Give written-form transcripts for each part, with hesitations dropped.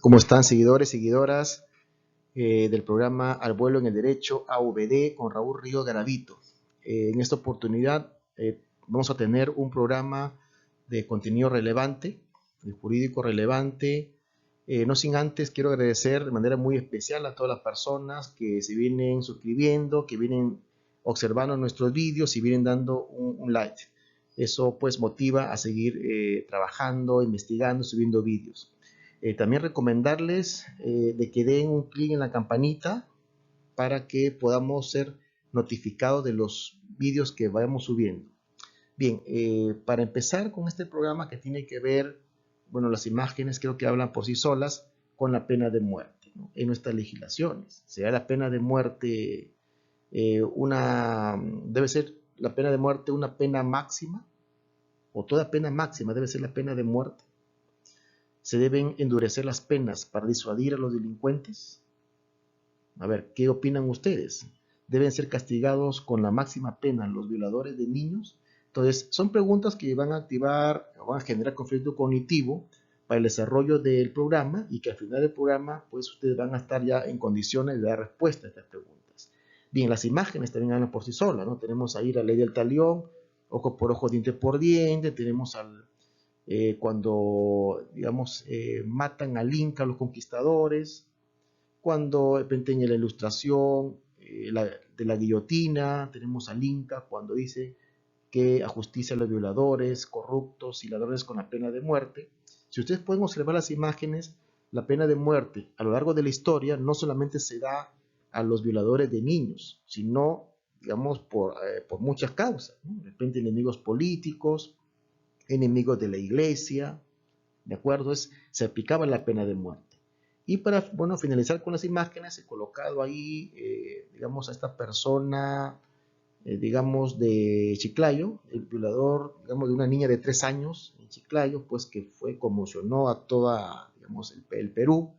¿Cómo están, seguidores, seguidoras del programa Al Vuelo en el Derecho, AVD, con Raúl Río Garavito? En esta oportunidad vamos a tener un programa de contenido relevante, de jurídico relevante. No sin antes, quiero agradecer de manera muy especial a todas las personas que se vienen suscribiendo, que vienen observando nuestros vídeos y vienen dando un like. Eso pues motiva a seguir trabajando, investigando, subiendo vídeos. También recomendarles de que den un clic en la campanita para que podamos ser notificados de los vídeos que vayamos subiendo. Bien, para empezar con este programa que tiene que ver, bueno, las imágenes creo que hablan por sí solas, con la pena de muerte, ¿no? En nuestras legislaciones. ¿Será la pena de muerte debe ser la pena de muerte una pena máxima? ¿O toda pena máxima debe ser la pena de muerte? ¿Se deben endurecer las penas para disuadir a los delincuentes? A ver, ¿qué opinan ustedes? ¿Deben ser castigados con la máxima pena los violadores de niños? Entonces, son preguntas que van a activar o van a generar conflicto cognitivo para el desarrollo del programa y que al final del programa, pues ustedes van a estar ya en condiciones de dar respuesta a estas preguntas. Bien, las imágenes también hablan por sí solas, ¿no? Tenemos ahí la ley del talión, ojo por ojo, diente por diente, tenemos cuando, digamos, matan al Inca, los conquistadores, cuando de repente en la ilustración de la guillotina, tenemos al Inca cuando dice que ajusticia a los violadores, corruptos y ladrones con la pena de muerte. Si ustedes pueden observar las imágenes, la pena de muerte a lo largo de la historia no solamente se da a los violadores de niños, sino, digamos, por muchas causas, ¿no? De repente enemigos políticos, enemigos de la iglesia, ¿de acuerdo? Se aplicaba la pena de muerte. Y para, bueno, finalizar con las imágenes, he colocado ahí, digamos, a esta persona, digamos, de Chiclayo, el violador, digamos, de una niña de 3 años en Chiclayo, pues que conmocionó a toda, digamos, el Perú,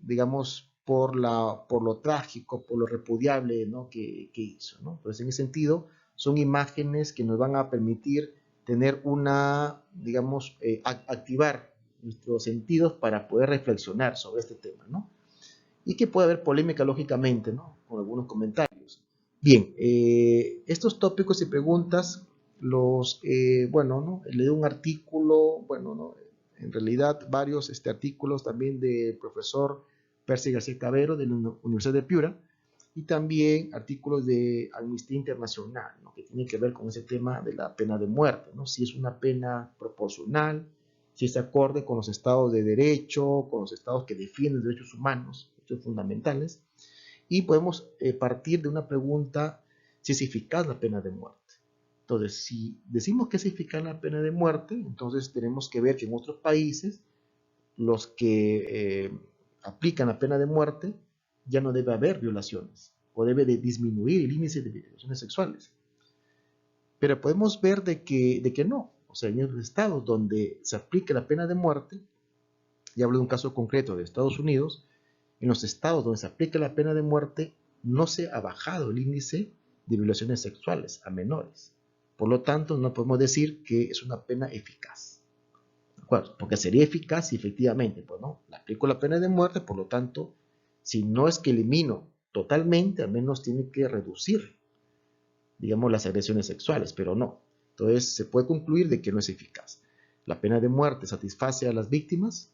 digamos, por lo trágico, por lo repudiable, ¿no? que hizo, ¿no? Entonces, en ese sentido, son imágenes que nos van a permitir tener digamos, activar nuestros sentidos para poder reflexionar sobre este tema, ¿no? Y que puede haber polémica, lógicamente, ¿no? Con algunos comentarios. Bien, estos tópicos y preguntas bueno, ¿no? Leí un artículo, bueno, ¿no? En realidad varios artículos también del profesor Percy García Cabero de la Universidad de Piura, y también artículos de Amnistía Internacional, ¿no? Que tiene que ver con ese tema de la pena de muerte, ¿no? Si es una pena proporcional, si es acorde con los estados de derecho, con los estados que defienden derechos humanos, derechos fundamentales, y podemos partir de una pregunta: si es eficaz la pena de muerte. Entonces, si decimos que es eficaz la pena de muerte, entonces tenemos que ver que en otros países, los que aplican la pena de muerte, ya no debe haber violaciones, o debe de disminuir el índice de violaciones sexuales. Pero podemos ver de que no. O sea, en los estados donde se aplica la pena de muerte, y hablo de un caso concreto de Estados Unidos, en los estados donde se aplica la pena de muerte, no se ha bajado el índice de violaciones sexuales a menores. Por lo tanto, no podemos decir que es una pena eficaz. ¿De acuerdo? Porque sería eficaz si efectivamente, pues no, aplico la pena de muerte, por lo tanto, si no es que elimino totalmente, al menos tiene que reducir, digamos, las agresiones sexuales, pero no. Entonces, se puede concluir de que no es eficaz. ¿La pena de muerte satisface a las víctimas?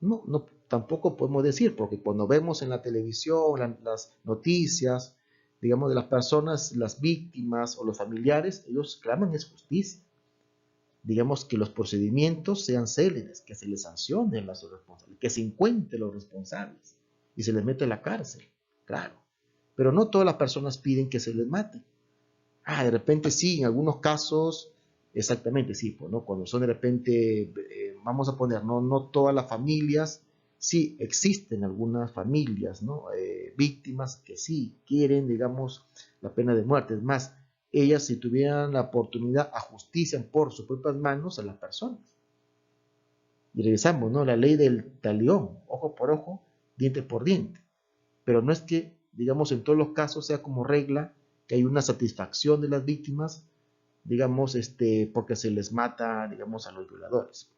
No, no, tampoco podemos decir, porque cuando vemos en la televisión las noticias, digamos, de las personas, las víctimas o los familiares, ellos claman es justicia. Digamos, que los procedimientos sean céleres, que se les sancione a los responsables, que se encuentren los responsables y se les mete a la cárcel, claro. Pero no todas las personas piden que se les mate. De repente sí, en algunos casos, exactamente, sí, pues, ¿no? Cuando son de repente, vamos a poner, no todas las familias, sí, existen algunas familias, ¿no? Víctimas que sí quieren, digamos, la pena de muerte. Es más, ellas, si tuvieran la oportunidad, ajustician por sus propias manos a las personas. Y regresamos, ¿no? La ley del talión, ojo por ojo, diente por diente. Pero no es que, digamos, en todos los casos sea como regla que hay una satisfacción de las víctimas, digamos, porque se les mata, digamos, a los violadores.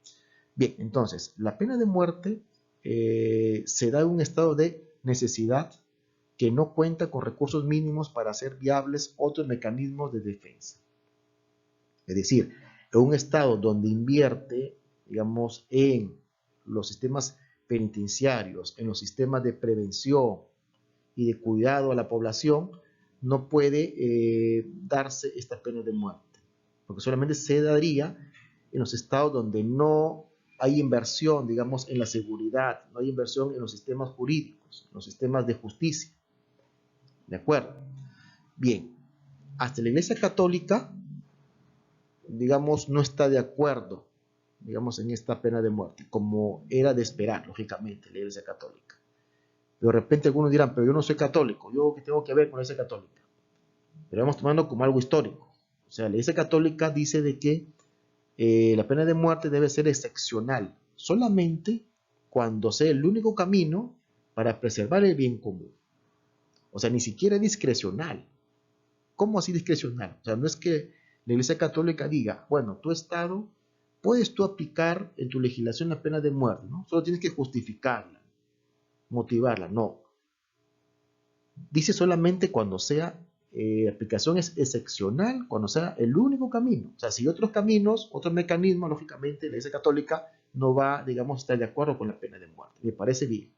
Bien, entonces, la pena de muerte se da un estado de necesidad que no cuenta con recursos mínimos para hacer viables otros mecanismos de defensa. Es decir, en un estado donde invierte, digamos, en los sistemas penitenciarios, en los sistemas de prevención y de cuidado a la población, no puede darse esta pena de muerte, porque solamente se daría en los estados donde no hay inversión, digamos, en la seguridad, no hay inversión en los sistemas jurídicos, en los sistemas de justicia. ¿De acuerdo? Bien, hasta la Iglesia Católica, digamos, no está de acuerdo, digamos, en esta pena de muerte, como era de esperar, lógicamente, la Iglesia Católica. Pero de repente algunos dirán, pero yo no soy católico, ¿yo qué tengo que ver con la Iglesia Católica? Pero vamos tomando como algo histórico. O sea, la Iglesia Católica dice de que la pena de muerte debe ser excepcional, solamente cuando sea el único camino para preservar el bien común. O sea, ni siquiera es discrecional. ¿Cómo así discrecional? O sea, no es que la Iglesia Católica diga, bueno, tu Estado, puedes tú aplicar en tu legislación la pena de muerte, ¿no? Solo tienes que justificarla, motivarla, no. Dice solamente cuando sea aplicación es excepcional, cuando sea el único camino. O sea, si hay otros caminos, otros mecanismos, lógicamente la Iglesia Católica no va, digamos, a estar de acuerdo con la pena de muerte. Me parece bien.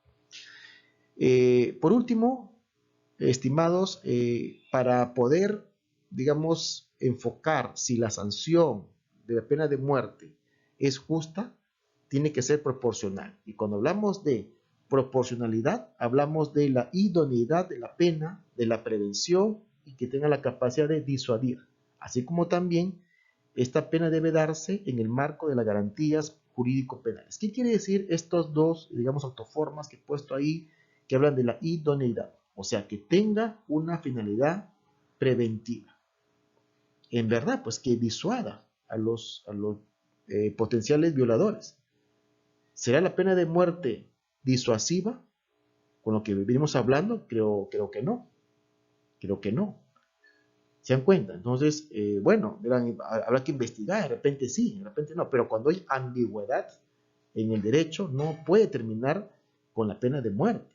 Por último, estimados, para poder, digamos, enfocar si la sanción de la pena de muerte es justa, tiene que ser proporcional. Y cuando hablamos de proporcionalidad, hablamos de la idoneidad de la pena, de la prevención y que tenga la capacidad de disuadir. Así como también esta pena debe darse en el marco de las garantías jurídico-penales. ¿Qué quiere decir estos dos, digamos, autoformas que he puesto ahí, que hablan de la idoneidad? O sea, que tenga una finalidad preventiva. En verdad, pues que disuada a los potenciales violadores. ¿Será la pena de muerte disuasiva con lo que venimos hablando? Creo que no. Creo que no. ¿Se dan cuenta? Entonces, bueno, habrá que investigar, de repente sí, de repente no, pero cuando hay ambigüedad en el derecho, no puede terminar con la pena de muerte.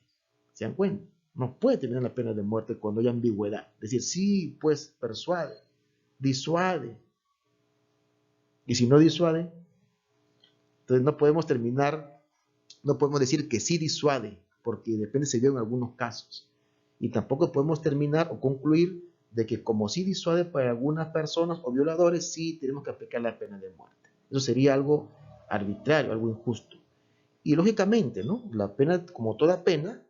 ¿Se dan cuenta? No puede terminar la pena de muerte cuando hay ambigüedad. Es decir, sí, pues persuade, disuade. Y si no disuade, entonces no podemos terminar, no podemos decir que sí disuade, porque depende se dio en algunos casos. Y tampoco podemos terminar o concluir de que como sí disuade para algunas personas o violadores, sí tenemos que aplicar la pena de muerte. Eso sería algo arbitrario, algo injusto. Y lógicamente, ¿no? La pena, como toda pena,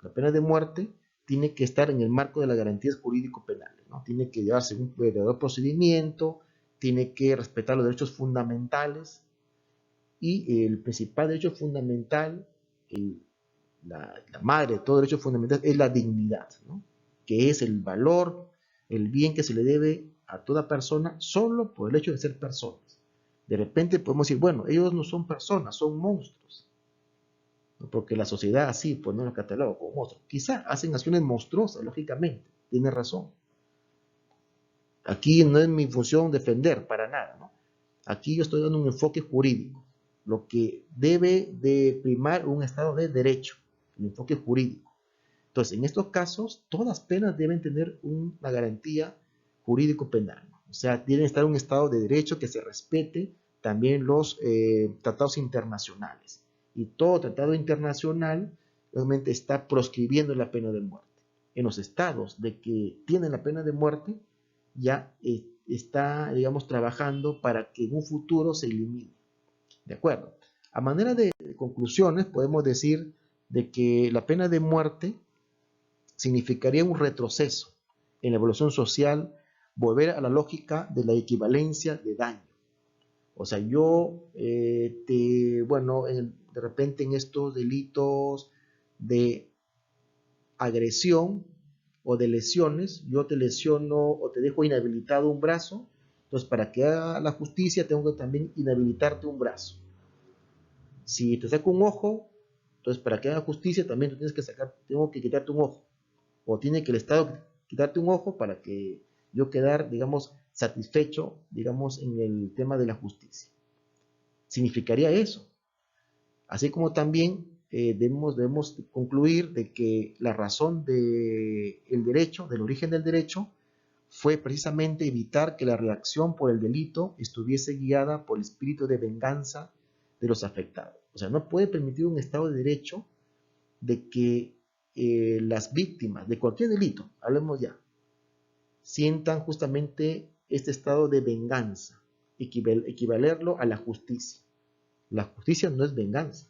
la pena de muerte tiene que estar en el marco de las garantías jurídico-penales, ¿no? Tiene que llevarse un verdadero procedimiento, tiene que respetar los derechos fundamentales y el principal derecho fundamental, la madre de todo derecho fundamental, es la dignidad, ¿no? Que es el valor, el bien que se le debe a toda persona solo por el hecho de ser personas. De repente podemos decir, bueno, ellos no son personas, son monstruos, ¿no? Porque la sociedad así, pues no los cataloga como monstruos. Quizá hacen acciones monstruosas, lógicamente, tiene razón. Aquí no es mi función defender para nada, ¿no? Aquí yo estoy dando un enfoque jurídico, lo que debe de primar un Estado de derecho, el enfoque jurídico. Entonces, en estos casos, todas penas deben tener una garantía jurídico-penal, ¿no? O sea, tiene que estar un Estado de derecho que se respete también los tratados internacionales. Y todo tratado internacional realmente está proscribiendo la pena de muerte. En los estados de que tienen la pena de muerte, ya está, digamos, trabajando para que en un futuro se elimine. ¿De acuerdo? A manera de conclusiones, podemos decir de que la pena de muerte significaría un retroceso en la evolución social, volver a la lógica de la equivalencia de daño. O sea, yo, bueno, de repente en estos delitos de agresión o de lesiones, yo te lesiono o te dejo inhabilitado un brazo, entonces para que haga la justicia tengo que también inhabilitarte un brazo. Si te saco un ojo, entonces para que haga justicia también tú tengo que quitarte un ojo, o tiene que el Estado quitarte un ojo para que yo quedar, digamos, satisfecho, digamos, en el tema de la justicia. Significaría eso. Así como también debemos concluir de que la razón del derecho, del origen del derecho, fue precisamente evitar que la reacción por el delito estuviese guiada por el espíritu de venganza de los afectados. O sea, no puede permitir un Estado de Derecho de que las víctimas de cualquier delito, hablemos ya, sientan justamente este estado de venganza, equivalerlo a la justicia. La justicia no es venganza,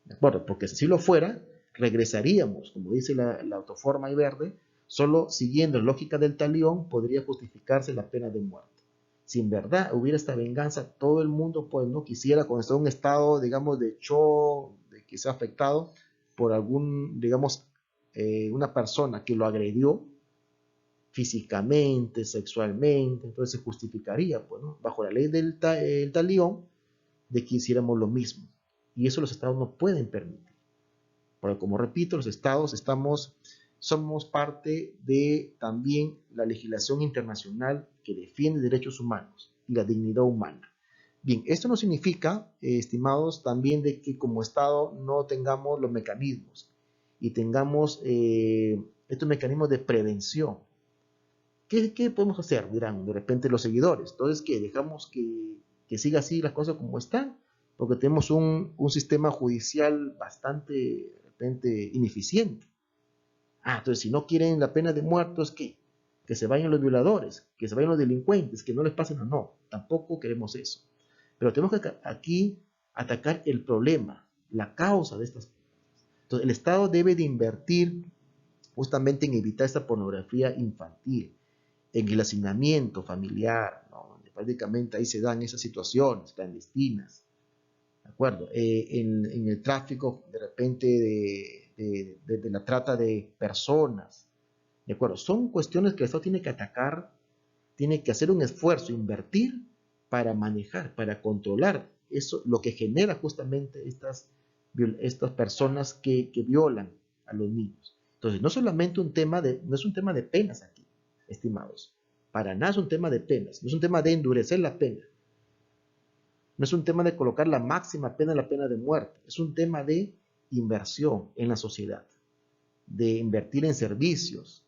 ¿de acuerdo? Porque si lo fuera, regresaríamos, como dice la autoforma y verde, solo siguiendo la lógica del talión podría justificarse la pena de muerte. Si en verdad hubiera esta venganza, todo el mundo pues no quisiera, cuando está en un estado, digamos, de shock, de que sea afectado por algún, digamos, una persona que lo agredió físicamente, sexualmente, entonces se justificaría, pues, ¿no? Bajo la ley del talión, de que hiciéramos lo mismo. Y eso los estados no pueden permitir. Porque como repito, los estados somos parte de también la legislación internacional que defiende derechos humanos y la dignidad humana. Bien, esto no significa, estimados, también de que como Estado no tengamos los mecanismos y tengamos estos mecanismos de prevención. ¿Qué podemos hacer? Dirán de repente los seguidores. Entonces, ¿qué? ¿Dejamos que siga así las cosas como están? Porque tenemos un sistema judicial bastante, de repente, ineficiente. Entonces, si no quieren la pena de muertos, ¿qué? Que se vayan los violadores, que se vayan los delincuentes, que no les pasen. No, tampoco queremos eso. Pero tenemos que aquí atacar el problema, la causa de estas cosas. Entonces, el Estado debe de invertir justamente en evitar esta pornografía infantil, en el hacinamiento familiar, ¿no? Donde prácticamente ahí se dan esas situaciones clandestinas, ¿de acuerdo? En el tráfico, de repente, de la trata de personas, ¿de acuerdo? Son cuestiones que el Estado tiene que atacar, tiene que hacer un esfuerzo, invertir para manejar, para controlar eso, lo que genera justamente estas personas que violan a los niños. Entonces, no solamente no es un tema de penas aquí, estimados. Para nada es un tema de penas, no es un tema de endurecer la pena, no es un tema de colocar la máxima pena, la pena de muerte, es un tema de inversión en la sociedad, de invertir en servicios,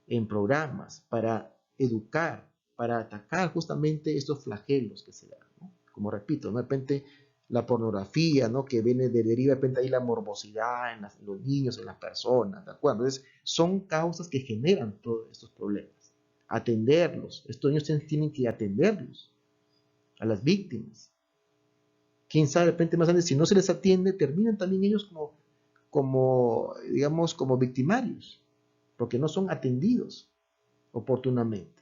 en programas para educar, para atacar justamente estos flagelos que se dan, ¿no? Como repito, de repente la pornografía, ¿no? Que viene deriva de repente ahí la morbosidad en los niños, en las personas, ¿de acuerdo? Entonces, son causas que generan todos estos problemas. Atenderlos, estos niños tienen que atenderlos, a las víctimas. Quién sabe, de repente más adelante, si no se les atiende, terminan también ellos digamos, como victimarios, porque no son atendidos oportunamente.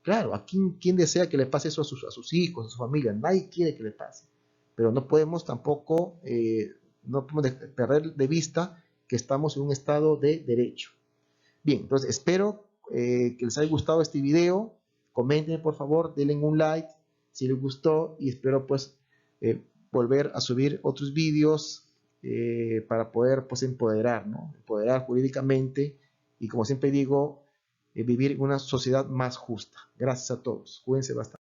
Claro, ¿a quién desea que le pase eso a sus hijos, a su familia? Nadie quiere que le pase. Pero no podemos tampoco, no podemos perder de vista que estamos en un estado de derecho. Bien, entonces espero que les haya gustado este video. Comenten, por favor, denle un like si les gustó y espero pues volver a subir otros vídeos para poder pues empoderar, ¿no? Empoderar jurídicamente y como siempre digo, vivir en una sociedad más justa. Gracias a todos. Cuídense bastante.